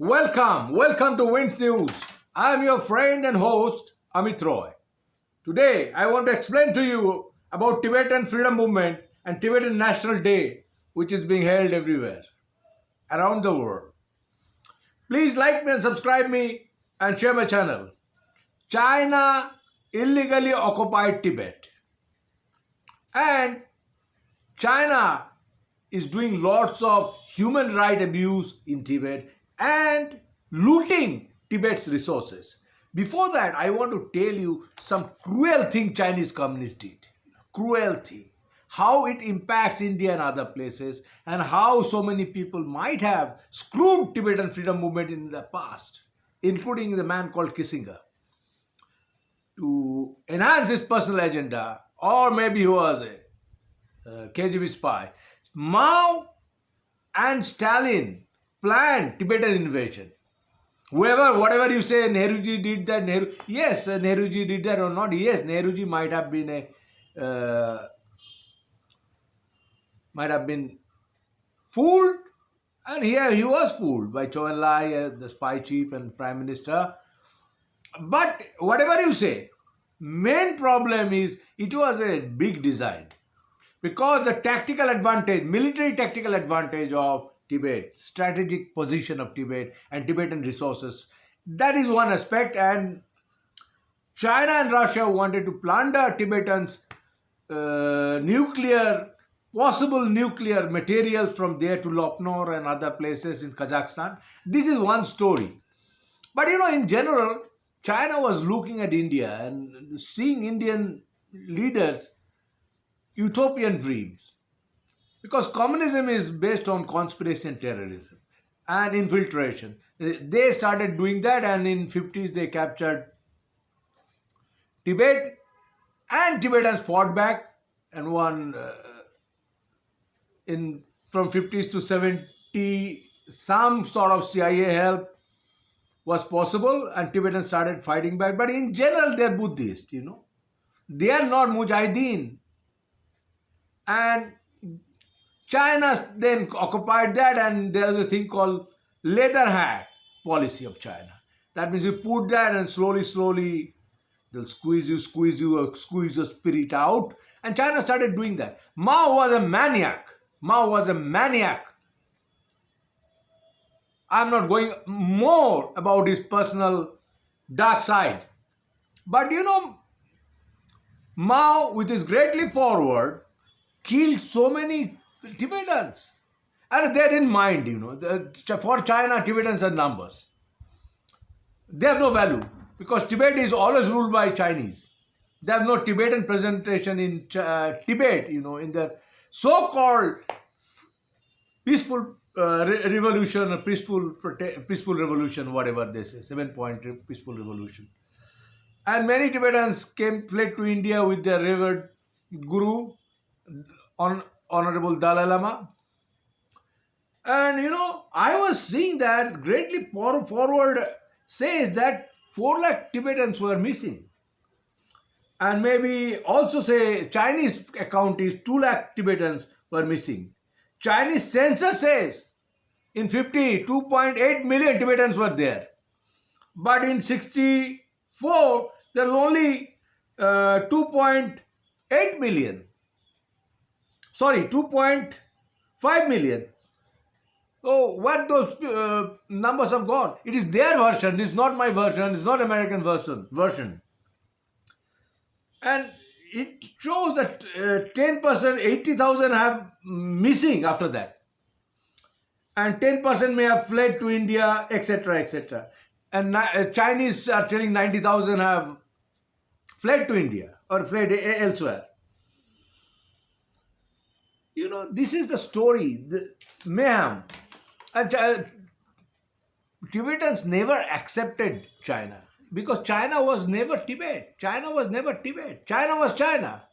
Welcome to Wins News. I am your friend and host Amit Roy. Today I want to explain to you about Tibetan freedom movement and Tibetan National Day, which is being held everywhere around the world. Please like me and subscribe me and share my channel. China illegally occupied Tibet, and China is doing lots of human right abuse in Tibet and looting Tibet's resources. Before that, I want to tell you some cruel thing Chinese communists did. Cruel thing. How it impacts India and other places, and how so many people might have screwed Tibetan freedom movement in the past, including the man called Kissinger, to enhance his personal agenda, or maybe he was a KGB spy. Mao and Stalin planned Tibetan invasion. Whatever you say, Nehruji did that. Yes, Nehruji did that or not. Yes, Nehruji might have been fooled, and here he was fooled by Chou Enlai, the spy chief and prime minister. But whatever you say, main problem is it was a big design. Because the tactical advantage, military tactical advantage of Tibet, strategic position of Tibet and Tibetan resources, that is one aspect. And China and Russia wanted to plunder Tibetans' possible nuclear materials from there to Lopnor and other places in Kazakhstan. This is one story. But in general, China was looking at India and seeing Indian leaders utopian dreams, because communism is based on conspiracy and terrorism and infiltration. They started doing that, and in 50s they captured Tibet, and Tibetans fought back and won. In from 50s to 70, some sort of CIA help was possible, and Tibetans started fighting back. But in general, they are Buddhist. They are not Mujahideen. And China then occupied that, and there is a thing called leather hat policy of China. That means you put that and slowly they'll squeeze you, squeeze your spirit out. And China started doing that. Mao was a maniac. I'm not going more about his personal dark side. But Mao, with his great leap forward, killed so many Tibetans. And they didn't mind, for China, Tibetans are numbers. They have no value, because Tibet is always ruled by Chinese. They have no Tibetan presentation in Tibet, in the so-called peaceful revolution, or peaceful revolution, whatever they say, 7-point peaceful revolution. And many Tibetans fled to India with their revered guru, Honorable Dalai Lama. And I was seeing that greatly forward says that 4 lakh Tibetans were missing. And maybe also say Chinese account is 2 lakh Tibetans were missing. Chinese census says in 50, 2.8 million Tibetans were there. But in 64, there were only 2.8 million. Sorry, 2.5 million. So what those numbers have gone? It is their version. It's not my version. It's not American version. And it shows that 10%, 80,000 have missing after that. And 10% may have fled to India, etc., etc. And Chinese are telling 90,000 have fled to India or fled elsewhere. This is the story, the mayhem. And Tibetans never accepted China, because China was never Tibet. China was China.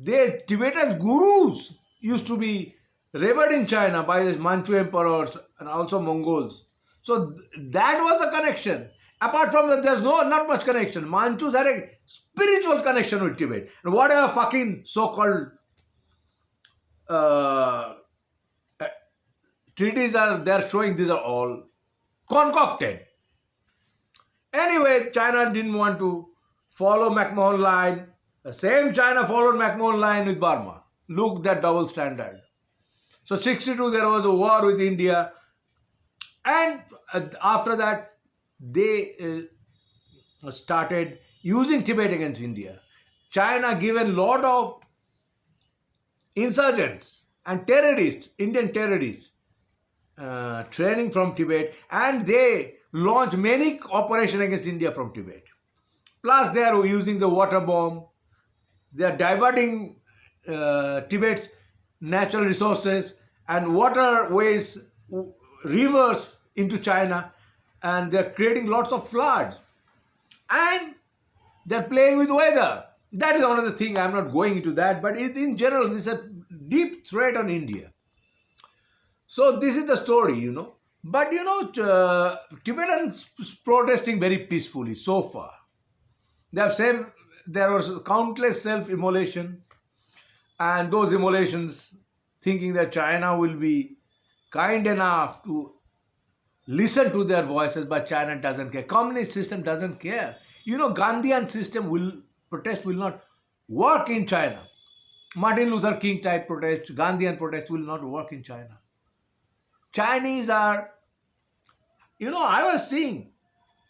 Tibetans' gurus used to be revered in China by the Manchu emperors and also Mongols. So that was the connection. Apart from that, there's not much connection. Manchus had a spiritual connection with Tibet. And whatever fucking so-called treaties are they are showing these are all concocted. Anyway, China didn't want to follow McMahon line. The same China followed McMahon line with Burma. Look, that double standard. So 62 there was a war with India, and after that they started using Tibet against India. China given lot of insurgents and terrorists, Indian terrorists, training from Tibet, and they launched many operations against India from Tibet. Plus, they are using the water bomb. They are diverting Tibet's natural resources and waterways, rivers into China, and they are creating lots of floods. And they are playing with weather. That is another thing. I am not going into that, but in general, this is a deep threat on India. So this is the story. But Tibetans protesting very peacefully so far. They have said there was countless self-immolation, and those immolations thinking that China will be kind enough to listen to their voices, but China doesn't care. Communist system doesn't care. Gandhian system protest will not work in China. Martin Luther King type protest, Gandhian protest will not work in China. Chinese are, I was seeing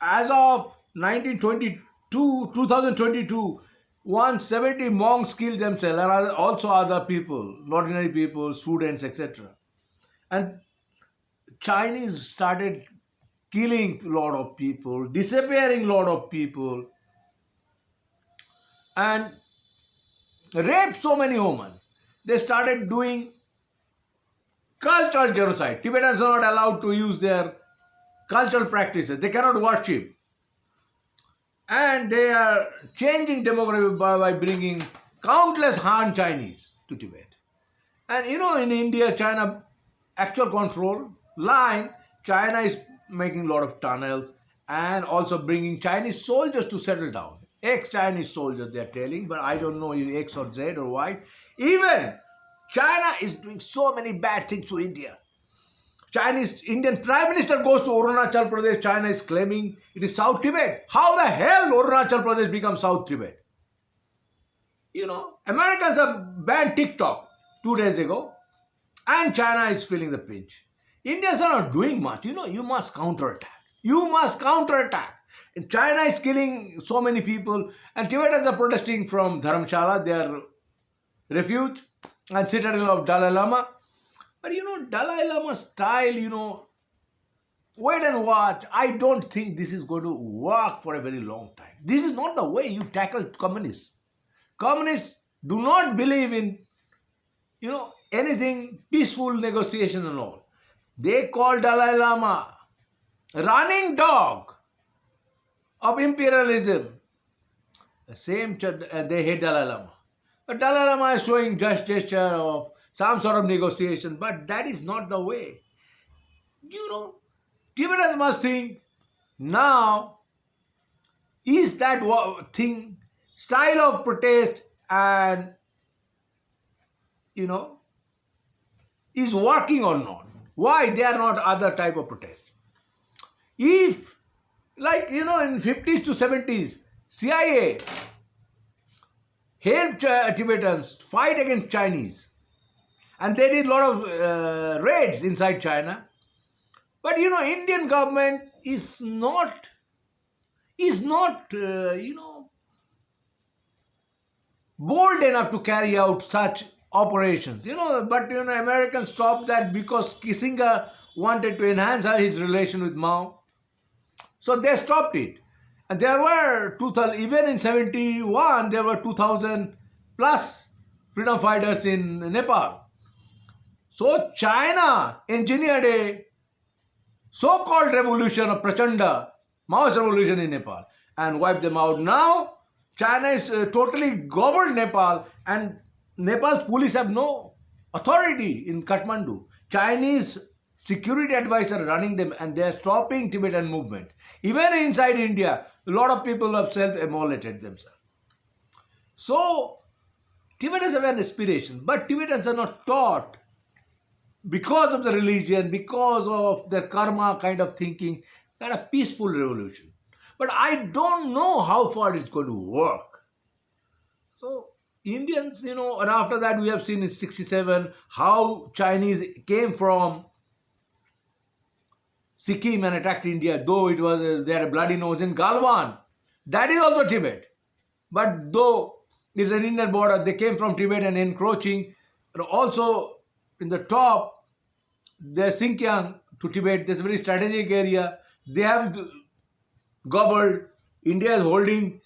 as of 2022, 170 monks killed themselves, and also other people, ordinary people, students, etc. And Chinese started killing a lot of people, disappearing a lot of people, and raped so many women. They started doing cultural genocide. Tibetans are not allowed to use their cultural practices. They cannot worship. And they are changing demography by bringing countless Han Chinese to Tibet. And in India, China actual control line, China is making a lot of tunnels and also bringing Chinese soldiers to settle down. Ex-Chinese soldiers, they are telling, but I don't know if X or Z or Y. Even China is doing so many bad things to India. Indian Prime Minister goes to Arunachal Pradesh. China is claiming it is South Tibet. How the hell Arunachal Pradesh become South Tibet? Americans have banned TikTok 2 days ago, and China is feeling the pinch. Indians are not doing much. You must counterattack. You must counterattack. And China is killing so many people, and Tibetans are protesting from Dharamshala, their refuge and citadel of Dalai Lama. But Dalai Lama style, wait and watch. I don't think this is going to work for a very long time. This is not the way you tackle communists. Communists do not believe in, anything peaceful negotiation and all. They call Dalai Lama running dog of imperialism. The same, they hate Dalai Lama. But Dalai Lama is showing just gesture of some sort of negotiation, but that is not the way. Tibetans must think now, is that thing, style of protest and, is working or not? Why they are not other type of protest? If, like, in 50s to 70s, CIA helped Tibetans fight against Chinese. And they did a lot of raids inside China. But Indian government is not bold enough to carry out such operations. But Americans stopped that because Kissinger wanted to enhance his relation with Mao. So they stopped it. And there were 2000, even in 71, there were 2,000 plus freedom fighters in Nepal. So China engineered a so-called revolution of Prachanda, Maoist revolution in Nepal, and wiped them out. Now China is totally gobbled Nepal, and Nepal's police have no authority in Kathmandu. Chinese security advisors are running them, and they are stopping Tibetan movement. Even inside India, a lot of people have self-immolated themselves. So Tibetans have an aspiration, but Tibetans are not taught because of the religion, because of their karma kind of thinking, kind of peaceful revolution. But I don't know how far it's going to work. So Indians, and after that we have seen in 67 how Chinese came from Sikkim and attacked India, though it was they had a bloody nose in Galwan. That is also Tibet. But though it's an Indian border, they came from Tibet and encroaching. And also in the top, there's Xinjiang to Tibet. There's a very strategic area. They have gobbled. India is holding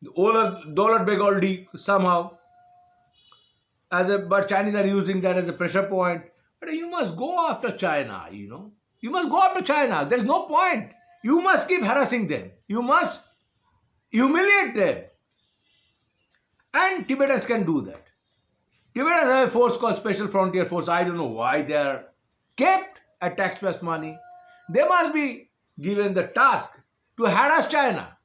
Dolat Begoldi somehow. But Chinese are using that as a pressure point. But you must go after China, You must go after China. There's no point. You must keep harassing them. You must humiliate them. And Tibetans can do that. Tibetans have a force called Special Frontier Force. I don't know why they are kept at taxpayers' money. They must be given the task to harass China.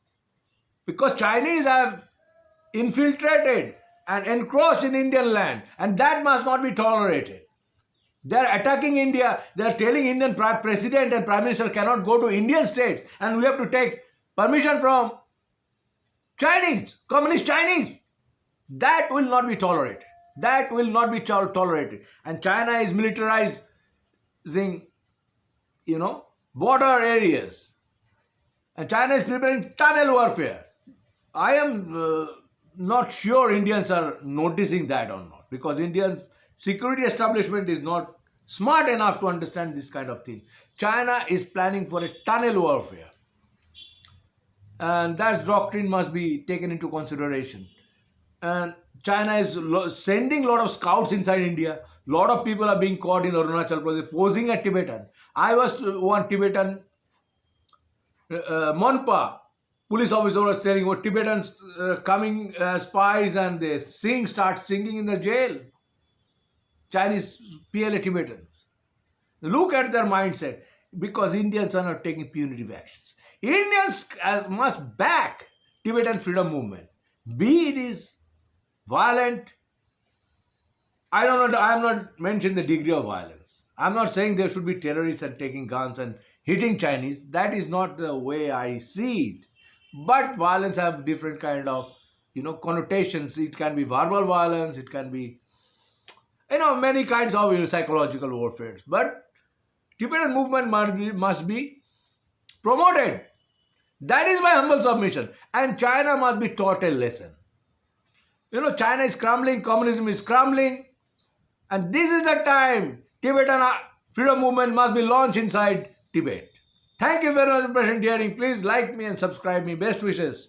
Because Chinese have infiltrated and encroached in Indian land. And that must not be tolerated. They are attacking India. They are telling Indian president and prime minister cannot go to Indian states. And we have to take permission from Chinese, communist Chinese. That will not be tolerated. That will not be tolerated. And China is militarizing, border areas. And China is preparing tunnel warfare. I am not sure Indians are noticing that or not. Because Indian security establishment is not smart enough to understand this kind of thing. China is planning for a tunnel warfare. And that doctrine must be taken into consideration. And China is sending a lot of scouts inside India. A lot of people are being caught in Arunachal Pradesh posing as Tibetan. I was one Tibetan Monpa police officer was telling what Tibetans coming as spies and they start singing in the jail. Chinese PLA Tibetans. Look at their mindset because Indians are not taking punitive actions. Indians must back Tibetan freedom movement. Be it is violent. I don't know. I am not mentioning the degree of violence. I am not saying there should be terrorists and taking guns and hitting Chinese. That is not the way I see it. But violence have different kind of connotations. It can be verbal violence. It can be many kinds of psychological warfare. But Tibetan movement must be promoted. That is my humble submission. And China must be taught a lesson. China is crumbling, communism is crumbling. And this is the time Tibetan freedom movement must be launched inside Tibet. Thank you very much for present hearing. Please like me and subscribe me. Best wishes.